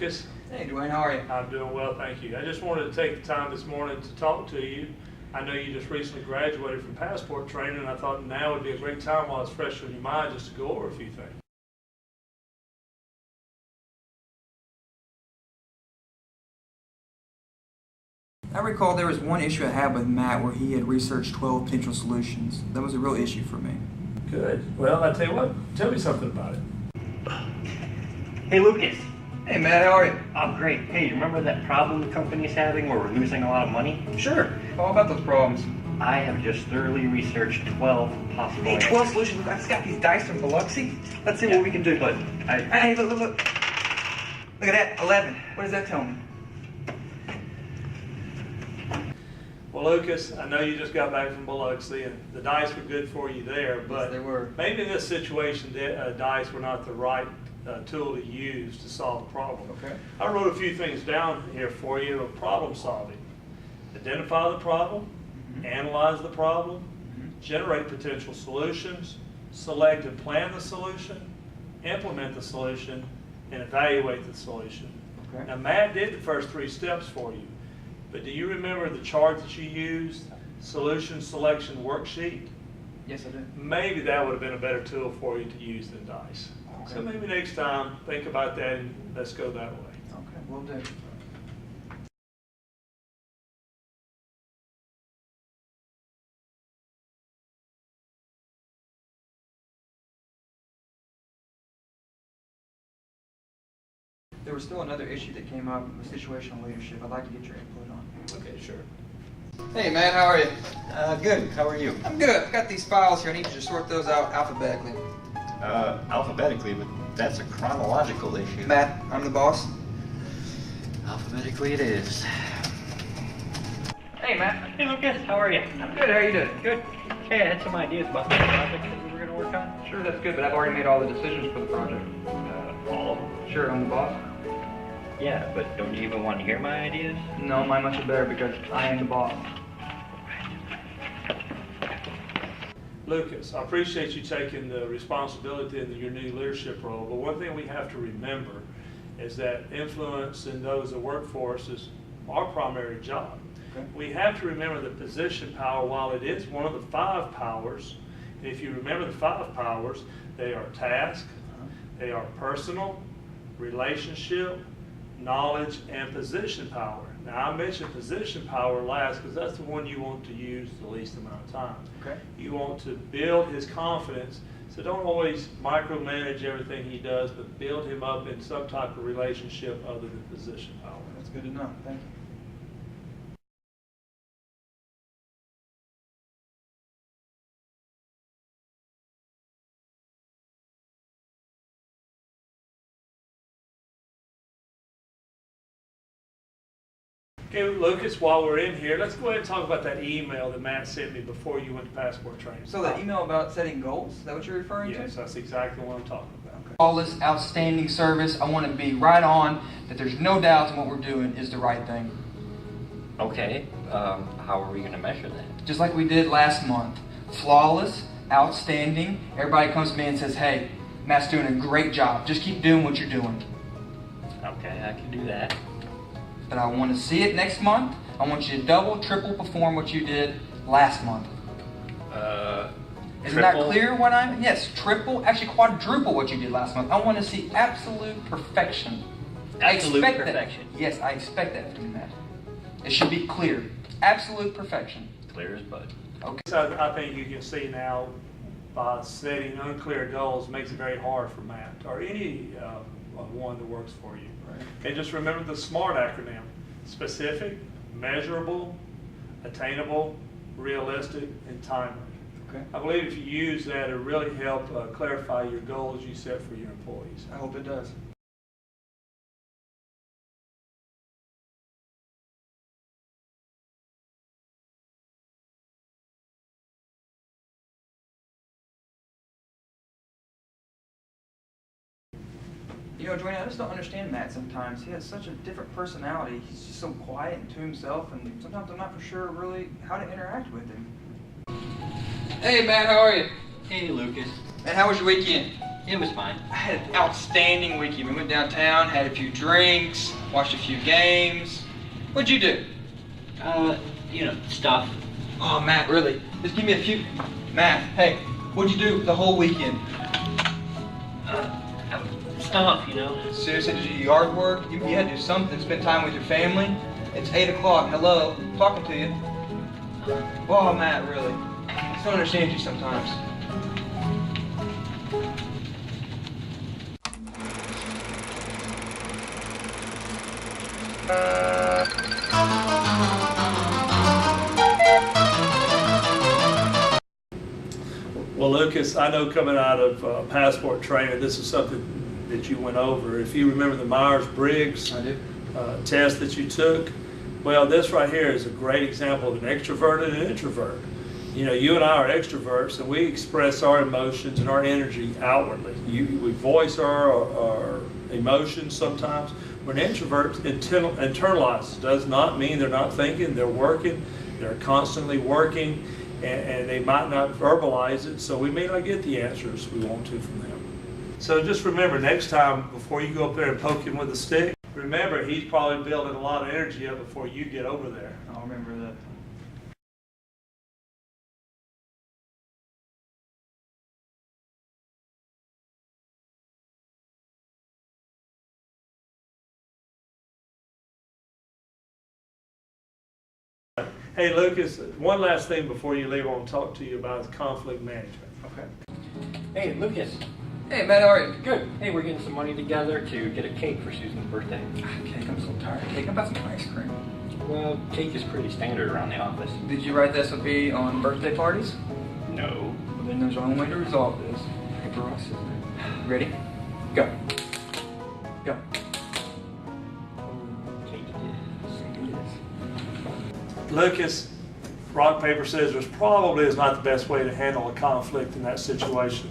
Lucas. Hey Dwayne, how are you? I'm doing well, thank you. I just wanted to take the time this morning to talk to you. I know you just recently graduated from passport training, and I thought now would be a great time while it's fresh on your mind just to go over a few things. I recall there was one issue I had with Matt where he had researched 12 potential solutions. That was a real issue for me. Good. Well, I tell you what, tell me something about it. Hey Lucas. Hey Matt, how are you? Oh great. Hey, you remember that problem the company's having where we're losing a lot of money? Sure. All about those problems. I have just thoroughly researched 12 possible Hey, 12 solutions. I just got these dice from Biloxi. Let's see what we can do. But Hey, look. Look at that, 11. What does that tell me? Well, Lucas, I know you just got back from Biloxi, and the dice were good for you there, but Yes, they were. maybe in this situation, dice were not the right tool to use to solve the problem. Okay. I wrote a few things down here for you of problem solving. Identify the problem, analyze the problem, generate potential solutions, select and plan the solution, implement the solution, and evaluate the solution. Okay. Now, Matt did the first 3 steps for you, but do you remember the chart that you used, solution selection worksheet? Yes, I do. Maybe that would have been a better tool for you to use than dice. Okay. So maybe next time, think about that and let's go that way. Okay, will do. There was still another issue that came up with situational leadership I'd like to get your input on. Okay, sure. Hey Matt, how are you? good. How are you? I'm good. I've got these files here. I need you to sort those out alphabetically. Alphabetically, but that's a chronological issue. Matt, I'm the boss. Alphabetically it is. Hey Matt. Hey Lucas, how are you? I'm good. How are you doing? Good. Hey, I had some ideas about the project that we were going to work on. Sure, that's good, but I've already made all the decisions for the project. All of them? Sure, I'm the boss. Yeah, but don't you even want to hear my ideas? No, mine must be better because I am the boss. Lucas, I appreciate you taking the responsibility in your new leadership role, but one thing we have to remember is that influence in those that work for us is our primary job. Okay. We have to remember that position power, while it is one of the 5 powers, and if you remember the 5 powers, they are task, they are personal, relationship, knowledge, and position power. Now, I mentioned position power last because that's the one you want to use the least amount of time. Okay. You want to build his confidence, so don't always micromanage everything he does, but build him up in some type of relationship other than position power. That's good to know. Thank you. Okay, Lucas, while we're in here, let's go ahead and talk about that email that Matt sent me before you went to passport training. So that email about setting goals, is that what you're referring to? Yes, that's exactly what I'm talking about. Flawless, outstanding service. I want to be right on, that there's no doubts in what we're doing is the right thing. Okay, how are we going to measure that? Just like we did last month. Flawless, outstanding. Everybody comes to me and says, hey, Matt's doing a great job. Just keep doing what you're doing. Okay, I can do that. But I want to see it next month. I want you to double, triple perform what you did last month. Isn't that clear what I'm? Yes, triple, actually quadruple what you did last month. I want to see absolute perfection. Absolute perfection. That. Yes, I expect that from you, Matt. It should be clear. Absolute perfection. Clear as bud. Okay. So I think you can see now by setting unclear goals makes it very hard for Matt or any one that works for you. Right. Okay, just remember the SMART acronym: specific, measurable, attainable, realistic, and timely. Okay. I believe if you use that, it'll really help clarify your goals you set for your employees. I hope it does. You know, Dwayne, I just don't understand Matt sometimes. He has such a different personality. He's just so quiet and to himself, and sometimes I'm not for sure really how to interact with him. Hey, Matt, how are you? Hey Lucas. And how was your weekend? It was fine. I had an outstanding weekend. We went downtown, had a few drinks, watched a few games. What'd you do? Stuff. Oh, Matt, really? Just give me a few. Matt, hey, what'd you do the whole weekend? Stuff, Seriously, did you do yard work? You had to do something, spend time with your family. It's 8 o'clock, hello, talking to you. Oh, Matt, really? I just don't understand you sometimes. Well, Lucas, I know coming out of passport training, this is something that you went over. If you remember the Myers-Briggs I do. test that you took, well, this right here is a great example of an extrovert and an introvert. You and I are extroverts, and we express our emotions and our energy outwardly. We voice our emotions sometimes. When introverts internalize, does not mean they're not thinking, they're working, they're constantly working, and they might not verbalize it, so we may not get the answers we want to from them. So just remember, next time, before you go up there and poke him with a stick, remember, he's probably building a lot of energy up before you get over there. I'll remember that. Hey, Lucas, one last thing before you leave I want to talk to you about is conflict management. Okay. Hey, Lucas. Hey, Matt, how are you? Good. Hey, we're getting some money together to get a cake for Susan's birthday. Cake, I'm so tired. Cake, how about some ice cream? Well, cake is pretty standard around the office. Did you write the SOP on birthday parties? No. Well, then there's only way to resolve this. Paper, rock, scissors. Ready? Go. Go. Cake it is. It is. Lucas, rock, paper, scissors probably is not the best way to handle a conflict in that situation.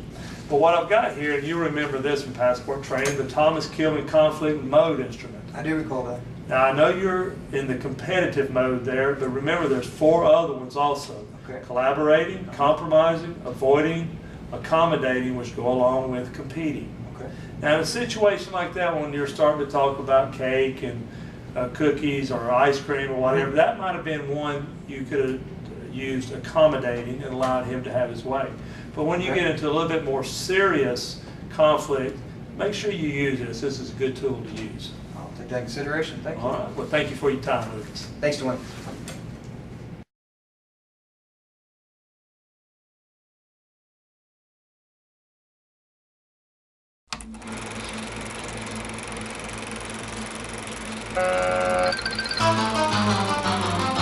But what I've got here, and you remember this from passport training, the Thomas Kilman conflict mode instrument. I do recall that. Now, I know you're in the competitive mode there, but remember there's 4 other ones also. Okay. Collaborating, compromising, avoiding, accommodating, which go along with competing. Okay. Now, in a situation like that, when you're starting to talk about cake and cookies or ice cream or whatever, that might have been one you could have used accommodating and allowed him to have his way. But when you get into a little bit more serious conflict, make sure you use this. This is a good tool to use. I'll take that in consideration. Thank you. All right. Well, thank you for your time, Lucas. Thanks, Dwayne.